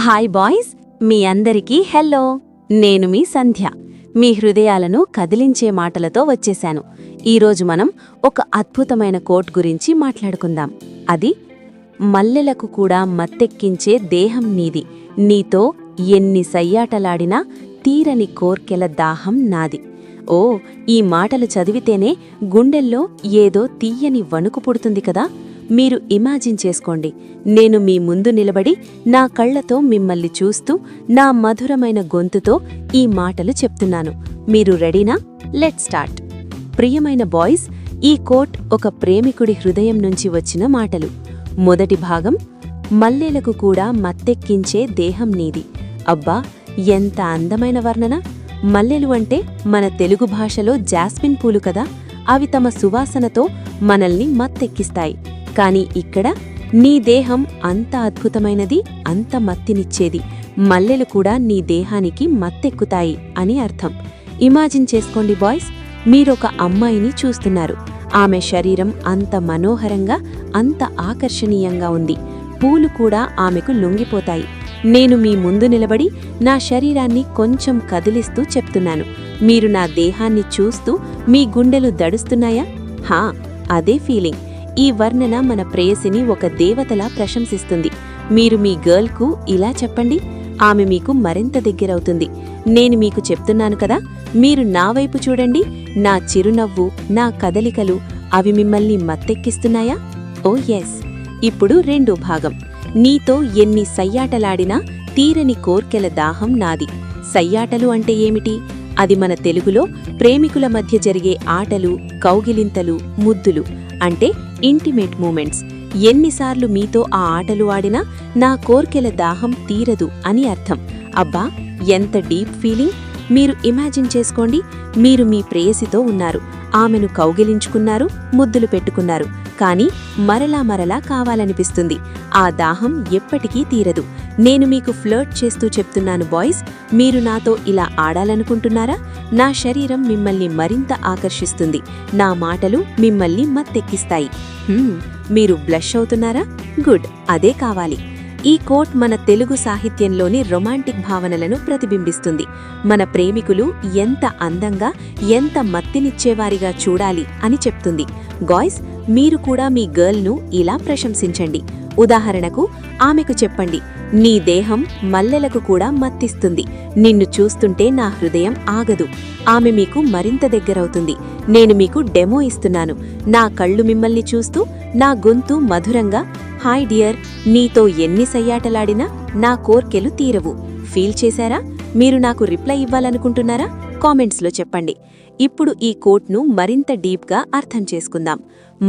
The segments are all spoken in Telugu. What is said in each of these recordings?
హాయ్ బాయ్స్, మీ అందరికీ హెల్లో. నేను మీ సంధ్య. మీ హృదయాలను కదిలించే మాటలతో వచ్చేశాను. ఈరోజు మనం ఒక అద్భుతమైన కోట్ గురించి మాట్లాడుకుందాం. అది మల్లెలకు కూడా మత్తెక్కించే దేహం నీది, నీతో ఎన్ని సయ్యాటలాడినా తీరని కోర్కెల దాహం నాది. ఓ, ఈ మాటలు చదివితేనే గుండెల్లో ఏదో తీయని వణుకు పుడుతుంది కదా. మీరు ఇమాజిన్ చేసుకోండి, నేను మీ ముందు నిలబడి నా కళ్లతో మిమ్మల్ని చూస్తూ నా మధురమైన గొంతుతో ఈ మాటలు చెప్తున్నాను. మీరు రెడీనా? Let's start. ప్రియమైన బాయ్స్, ఈ కోట్ ఒక ప్రేమికుడి హృదయం నుంచి వచ్చిన మాటలు. మొదటి భాగం, మల్లెలకు కూడా మత్తెక్కించే దేహం నీది. అబ్బా, ఎంత అందమైన వర్ణన! మల్లెలు అంటే మన తెలుగు భాషలో జాస్మిన్ పూలు కదా. అవి తమ సువాసనతో మనల్ని మత్తెక్కిస్తాయి. కాని ఇక్కడ నీ దేహం అంత అద్భుతమైనది, అంత మత్తినిచ్చేది. మల్లెలు కూడా నీ దేహానికి మత్తెక్కుతాయి అని అర్థం. ఇమాజిన్ చేసుకోండి బాయ్స్, మీరొక అమ్మాయిని చూస్తున్నారు. ఆమె శరీరం అంత మనోహరంగా, అంత ఆకర్షణీయంగా ఉంది. పూలు కూడా ఆమెకు లొంగిపోతాయి. నేను మీ ముందు నిలబడి నా శరీరాన్ని కొంచెం కదిలిస్తూ చెప్తున్నాను. మీరు నా దేహాన్ని చూస్తూ మీ గుండెలు దడుస్తున్నాయా? హా, అదే ఫీలింగ్. ఈ వర్ణన మన ప్రేయసిని ఒక దేవతలా ప్రశంసిస్తుంది. మీరు మీ గర్ల్కు ఇలా చెప్పండి, ఆమె మీకు మరింత దగ్గరవుతుంది. నేను మీకు చెప్తున్నాను కదా, మీరు నా వైపు చూడండి. నా చిరునవ్వు, నా కదలికలు, అవి మిమ్మల్ని మత్తెక్కిస్తున్నాయా? ఓ ఎస్. ఇప్పుడు రెండో భాగం, నీతో ఎన్ని సయ్యాటలాడినా తీరని కోర్కెల దాహం నాది. సయ్యాటలు అంటే ఏమిటి? అది మన తెలుగులో ప్రేమికుల మధ్య జరిగే ఆటలు, కౌగిలింతలు, ముద్దులు, అంటే ఇంటిమేట్ మూమెంట్స్. ఎన్నిసార్లు మీతో ఆ ఆటలు ఆడినా నా కోర్కెల దాహం తీరదు అని అర్థం. అబ్బా, ఎంత డీప్ ఫీలింగ్! మీరు ఇమాజిన్ చేసుకోండి, మీరు మీ ప్రేయసితో ఉన్నారు. ఆమెను కౌగిలించుకున్నారు, ముద్దులు పెట్టుకున్నారు. కాని మరలా కావాలనిపిస్తుంది. ఆ దాహం ఎప్పటికీ తీరదు. నేను మీకు ఫ్లర్ట్ చేస్తూ చెప్తున్నాను బాయ్స్, మీరు నాతో ఇలా ఆడాలనుకుంటున్నారా? నా శరీరం మిమ్మల్ని మరింత ఆకర్షిస్తుంది. నా మాటలు మిమ్మల్ని మత్తెక్కిస్తాయి. మీరు బ్లష్ అవుతున్నారా? గుడ్, అదే కావాలి. ఈ కోట్ మన తెలుగు సాహిత్యంలోని రొమాంటిక్ భావనలను ప్రతిబింబిస్తుంది. మన ప్రేమికులు ఎంత అందంగా, ఎంత మత్తినిచ్చేవారిగా చూడాలి అని చెప్తుంది. గాయ్స్, మీరు కూడా మీ గర్ల్ను ఇలా ప్రశంసించండి. ఉదాహరణకు, ఆమెకు చెప్పండి, నీ దేహం మల్లెలకు కూడా మత్తిస్తుంది. నిన్ను చూస్తుంటే నా హృదయం ఆగదు. ఆమె మీకు మరింత దగ్గరవుతుంది. నేను మీకు డెమో ఇస్తున్నాను. నా కళ్ళు మిమ్మల్ని చూస్తూ, నా గొంతు మధురంగా, హాయ్ డియర్, నీతో ఎన్ని సయ్యాటలాడినా నా కోర్కెలు తీరవు. ఫీల్ చేశారా? మీరు నాకు రిప్లై ఇవ్వాలనుకుంటున్నారా? కామెంట్స్లో చెప్పండి. ఇప్పుడు ఈ కోట్ను మరింత డీప్గా అర్థం చేసుకుందాం.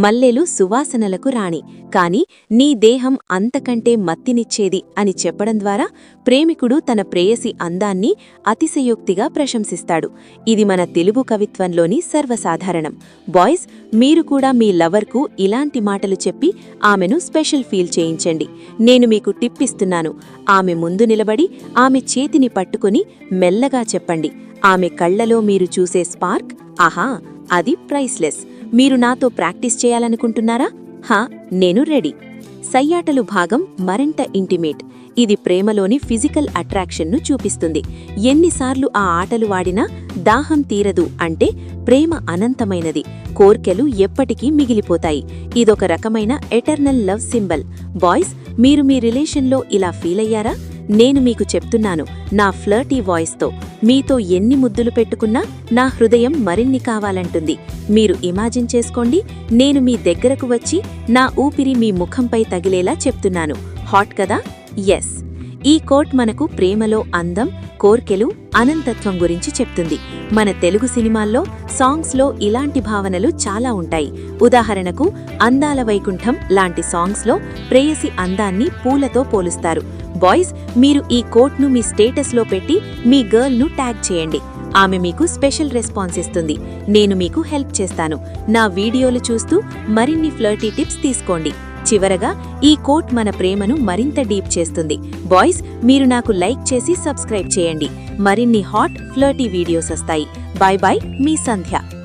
మల్లెలు సువాసనలకు రాణి, కాని నీ దేహం అంతకంటే మత్తినిచ్చేది అని చెప్పడం ద్వారా ప్రేమికుడు తన ప్రేయసి అందాన్ని అతిశయోక్తిగా ప్రశంసిస్తాడు. ఇది మన తెలుగు కవిత్వంలోని సర్వసాధారణం. బాయ్స్, మీరు కూడా మీ లవర్కు ఇలాంటి మాటలు చెప్పి ఆమెను స్పెషల్ ఫీల్ చేయించండి. నేను మీకు టిప్ ఇస్తున్నాను. ఆమె ముందు నిలబడి ఆమె చేతిని పట్టుకుని మెల్లగా చెప్పండి. ఆమె కళ్లలో మీరు చూసే స్పార్క్, ఆహా, అది ప్రైస్లెస్. మీరు నాతో ప్రాక్టీస్ చేయాలనుకుంటున్నారా? హా, నేను రెడీ. సయ్యాటలు భాగం మరింత ఇంటిమేట్. ఇది ప్రేమలోని ఫిజికల్ అట్రాక్షన్ను చూపిస్తుంది. ఎన్నిసార్లు ఆ ఆటలు వాడినా దాహం తీరదు అంటే ప్రేమ అనంతమైనది. కోర్కెలు ఎప్పటికీ మిగిలిపోతాయి. ఇదొక రకమైన ఎటర్నల్ లవ్ సింబల్. బాయ్స్, మీరు మీ రిలేషన్లో ఇలా ఫీల్ అయ్యారా? నేను మీకు చెప్తున్నాను నా ఫ్లర్టీ వాయిస్తో. మీతో ఎన్ని ముద్దులు పెట్టుకున్నా నా హృదయం మరిన్ని కావాలంటుంది. మీరు ఇమాజిన్ చేసుకోండి, నేను మీ దగ్గరకు వచ్చి నా ఊపిరి మీ ముఖంపై తగిలేలా చెప్తున్నాను. హాట్ కదా? ఎస్. ఈ కోట్ మనకు ప్రేమలో అందం, కోర్కెలు, అనంతత్వం గురించి చెప్తుంది. మన తెలుగు సినిమాల్లో, సాంగ్స్లో ఇలాంటి భావనలు చాలా ఉంటాయి. ఉదాహరణకు, అందాల వైకుంఠం లాంటి సాంగ్స్లో ప్రేయసి అందాన్ని పూలతో పోలుస్తారు. బాయ్స్, మీరు ఈ కోట్ను మీ స్టేటస్లో పెట్టి మీ గర్ల్ను ట్యాగ్ చేయండి. ఆమె మీకు స్పెషల్ రెస్పాన్స్ ఇస్తుంది. నేను మీకు హెల్ప్ చేస్తాను. నా వీడియోలు చూస్తూ మరిన్ని ఫ్లర్టీ టిప్స్ తీసుకోండి. చివరగా, ఈ కోట్ మన ప్రేమను మరింత డీప్ చేస్తుంది. బాయ్స్, మీరు నాకు లైక్ చేసి సబ్స్క్రైబ్ చేయండి. మరిన్ని హాట్ ఫ్లర్టీ వీడియోస్ వస్తాయి. బాయ్ బాయ్, మీ సంధ్య.